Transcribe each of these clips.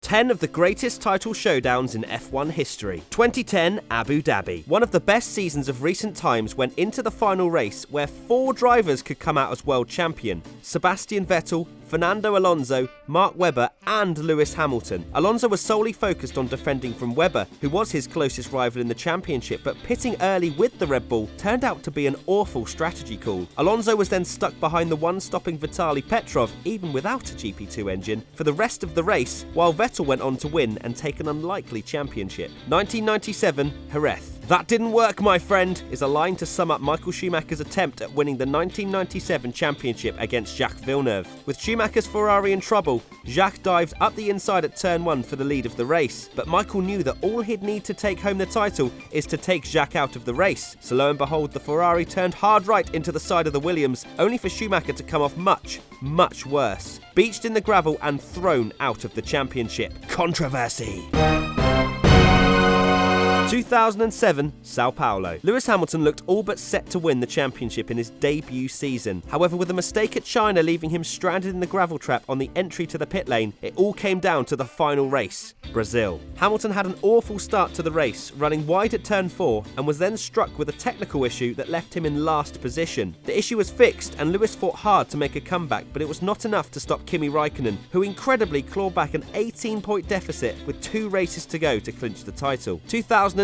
10 of the greatest title showdowns in F1 history. 2010 Abu Dhabi. One of the best seasons of recent times went into the final race where 4 drivers could come out as world champion. Sebastian Vettel, Fernando Alonso, Mark Webber and Lewis Hamilton. Alonso was solely focused on defending from Webber, who was his closest rival in the championship, but pitting early with the Red Bull turned out to be an awful strategy call. Alonso was then stuck behind the one-stopping Vitaly Petrov, even without a GP2 engine, for the rest of the race, while Vettel went on to win and take an unlikely championship. 1997 Jerez. "That didn't work, my friend," is a line to sum up Michael Schumacher's attempt at winning the 1997 championship against Jacques Villeneuve. With Schumacher's Ferrari in trouble, Jacques dived up the inside at turn 1 for the lead of the race. But Michael knew that all he'd need to take home the title is to take Jacques out of the race. So lo and behold, the Ferrari turned hard right into the side of the Williams, only for Schumacher to come off much, much worse. Beached in the gravel and thrown out of the championship. Controversy. 2007 Sao Paulo. Lewis Hamilton looked all but set to win the championship in his debut season. However, with a mistake at China leaving him stranded in the gravel trap on the entry to the pit lane, it all came down to the final race, Brazil. Hamilton had an awful start to the race, running wide at turn 4 and was then struck with a technical issue that left him in last position. The issue was fixed and Lewis fought hard to make a comeback, but it was not enough to stop Kimi Raikkonen, who incredibly clawed back an 18-point deficit with 2 races to go to clinch the title. 2012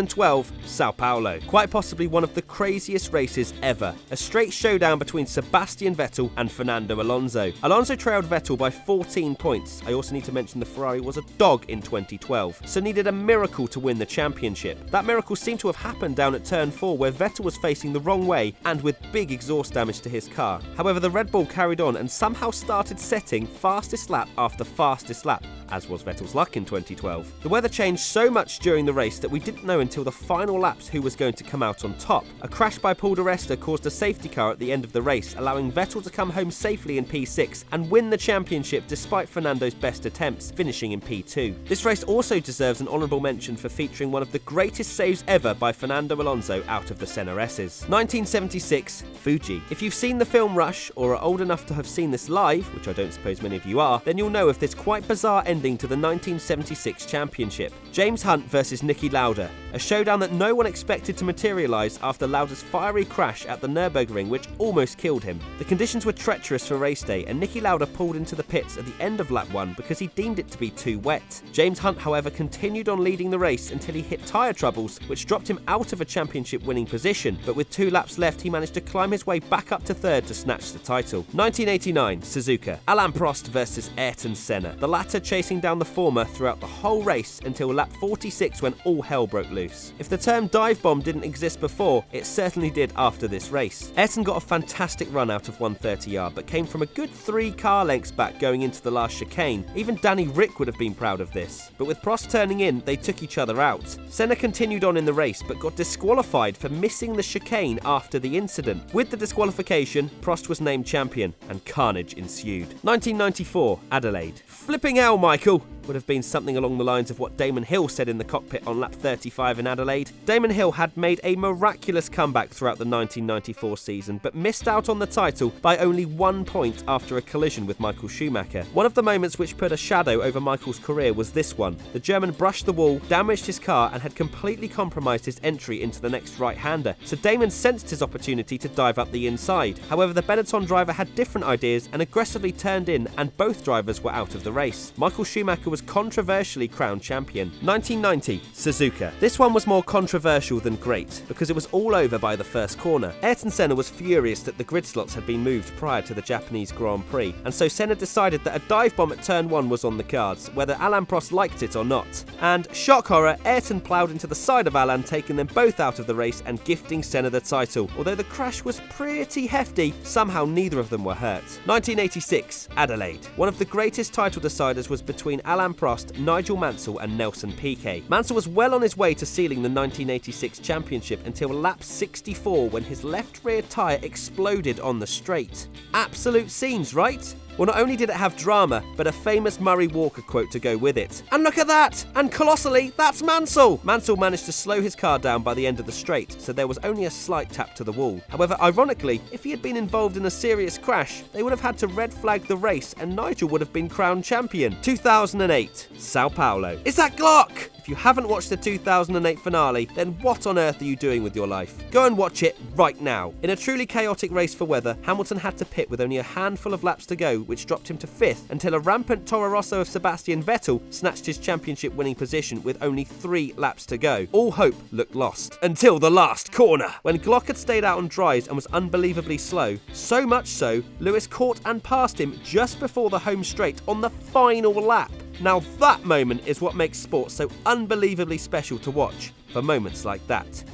Sao Paulo. Quite possibly one of the craziest races ever. A straight showdown between Sebastian Vettel and Fernando Alonso. Alonso trailed Vettel by 14 points. I also need to mention the Ferrari was a dog in 2012, so needed a miracle to win the championship. That miracle seemed to have happened down at turn 4 where Vettel was facing the wrong way and with big exhaust damage to his car. However, the Red Bull carried on and somehow started setting fastest lap after fastest lap, as was Vettel's luck in 2012. The weather changed so much during the race that we didn't know until the final laps who was going to come out on top. A crash by Resta caused a safety car at the end of the race, allowing Vettel to come home safely in P6 and win the championship despite Fernando's best attempts, finishing in P2. This race also deserves an honourable mention for featuring one of the greatest saves ever by Fernando Alonso out of the Senna S's. 1976 Fuji. If you've seen the film Rush or are old enough to have seen this live, which I don't suppose many of you are, then you'll know of this quite bizarre ending to the 1976 championship. James Hunt versus Niki Lauda. A showdown that no one expected to materialise after Lauda's fiery crash at the Nürburgring, which almost killed him. The conditions were treacherous for race day and Niki Lauda pulled into the pits at the end of lap 1 because he deemed it to be too wet. James Hunt, however, continued on leading the race until he hit tyre troubles, which dropped him out of a championship winning position, but with 2 laps left he managed to climb his way back up to 3rd to snatch the title. 1989 Suzuka. Alain Prost versus Ayrton Senna, the latter chasing down the former throughout the whole race until lap 46 when all hell broke loose. If the term dive bomb didn't exist before, it certainly did after this race. Ayrton got a fantastic run out of 130 yard, but came from a good 3 car lengths back going into the last chicane. Even Danny Rick would have been proud of this. But with Prost turning in, they took each other out. Senna continued on in the race, but got disqualified for missing the chicane after the incident. With the disqualification, Prost was named champion, and carnage ensued. 1994 Adelaide. "Flipping hell, Michael," would have been something along the lines of what Damon Hill said in the cockpit on lap 35 in Adelaide. Damon Hill had made a miraculous comeback throughout the 1994 season, but missed out on the title by only 1 point after a collision with Michael Schumacher. One of the moments which put a shadow over Michael's career was this one. The German brushed the wall, damaged his car and had completely compromised his entry into the next right-hander, so Damon sensed his opportunity to dive up the inside. However, the Benetton driver had different ideas and aggressively turned in, and both drivers were out of the race. Michael Schumacher was controversially crowned champion. 1990 Suzuka. This one was more controversial than great, because it was all over by the first corner. Ayrton Senna was furious that the grid slots had been moved prior to the Japanese Grand Prix, and so Senna decided that a dive bomb at turn 1 was on the cards, whether Alain Prost liked it or not. And, shock horror, Ayrton ploughed into the side of Alain, taking them both out of the race and gifting Senna the title. Although the crash was pretty hefty, somehow neither of them were hurt. 1986 Adelaide. One of the greatest title deciders was between Alain Prost, Nigel Mansell and Nelson Piquet. Mansell was well on his way to sealing the 1986 championship until lap 64 when his left rear tyre exploded on the straight. Absolute scenes, right? Well, not only did it have drama, but a famous Murray Walker quote to go with it. And look at that! And colossally, that's Mansell! Mansell managed to slow his car down by the end of the straight, so there was only a slight tap to the wall. However, ironically, if he had been involved in a serious crash, they would have had to red flag the race and Nigel would have been crowned champion. 2008, Sao Paulo. Is that Glock? If you haven't watched the 2008 finale, then what on earth are you doing with your life? Go and watch it right now. In a truly chaotic race for weather, Hamilton had to pit with only a handful of laps to go, which dropped him to 5th until a rampant Toro Rosso of Sebastian Vettel snatched his championship winning position with only 3 laps to go. All hope looked lost. Until the last corner, when Glock had stayed out on dries and was unbelievably slow. So much so, Lewis caught and passed him just before the home straight on the final lap. Now that moment is what makes sport so unbelievably special to watch, for moments like that.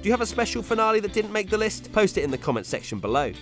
Do you have a special finale that didn't make the list? Post it in the comment section below.